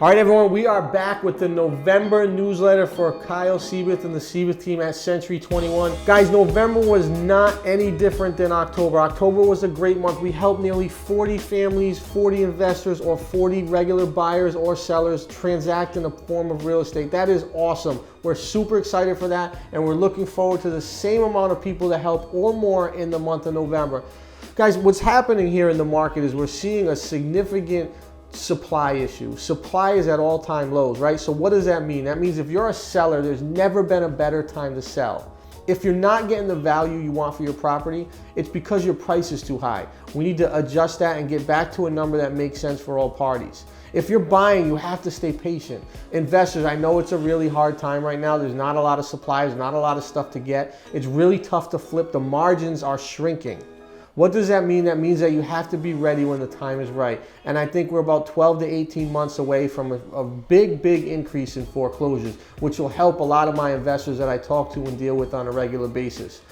All right, everyone, we are back with the November newsletter for Kyle Seyboth and the Seyboth team at Century 21. Guys, November was not any different than October. October was a great month. We helped nearly 40 families, 40 investors, or 40 regular buyers or sellers transact in a form of real estate. That is awesome. We're super excited for that, and we're looking forward to the same amount of people to help or more in the month of November. Guys, what's happening here in the market is we're seeing a significant supply issue. Supply is at all-time lows, right? So what does that mean? That means if you're a seller, there's never been a better time to sell. If you're not getting the value you want for your property, it's because your price is too high. We need to adjust that and get back to a number that makes sense for all parties. If you're buying, you have to stay patient. Investors, I know it's a really hard time right now. There's not a lot of supply, there's not a lot of stuff to get. It's really tough to flip. The margins are shrinking. What does that mean? That means that you have to be ready when the time is right. And I think we're about 12 to 18 months away from a big increase in foreclosures, which will help a lot of my investors that I talk to and deal with on a regular basis.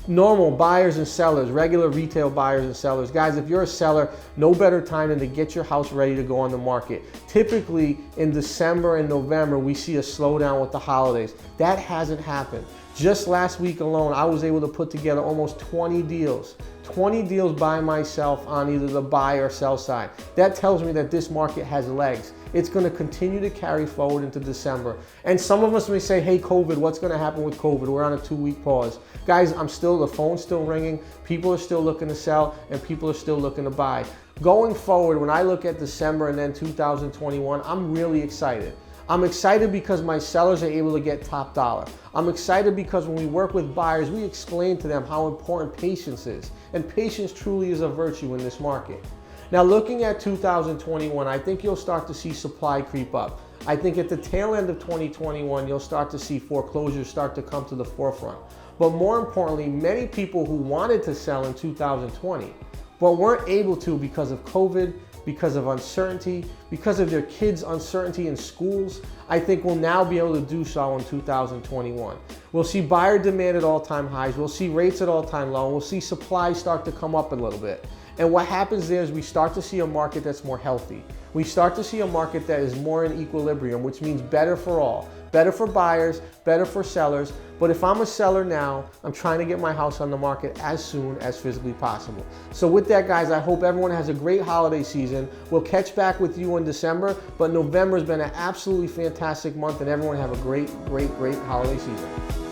Normal buyers and sellers, regular retail buyers and sellers. Guys, if you're a seller, no better time than to get your house ready to go on the market. Typically in December and November, we see a slowdown with the holidays. That hasn't happened. Just last week alone, I was able to put together almost 20 deals. 20 deals by myself on either the buy or sell side. That tells me that this market has legs. It's going to continue to carry forward into December. And some of us may say, hey, COVID, what's going to happen with COVID? We're on a 2-week pause. Guys, the phone's still ringing. People are still looking to sell and people are still looking to buy. Going forward, when I look at December and then 2021, I'm really excited. I'm excited because my sellers are able to get top dollar. I'm excited because when we work with buyers, we explain to them how important patience is. And patience truly is a virtue in this market. Now, looking at 2021, I think you'll start to see supply creep up. I think at the tail end of 2021, you'll start to see foreclosures start to come to the forefront. But more importantly, many people who wanted to sell in 2020, but weren't able to because of COVID, because of uncertainty, because of their kids' uncertainty in schools, I think we'll now be able to do so in 2021. We'll see buyer demand at all-time highs, we'll see rates at all-time low, and we'll see supply start to come up a little bit. And what happens there is we start to see a market that's more healthy. We start to see a market that is more in equilibrium, which means better for all. Better for buyers, better for sellers. But if I'm a seller now, I'm trying to get my house on the market as soon as physically possible. So with that, guys, I hope everyone has a great holiday season. We'll catch back with you in December, but November has been an absolutely fantastic month, and everyone have a great holiday season.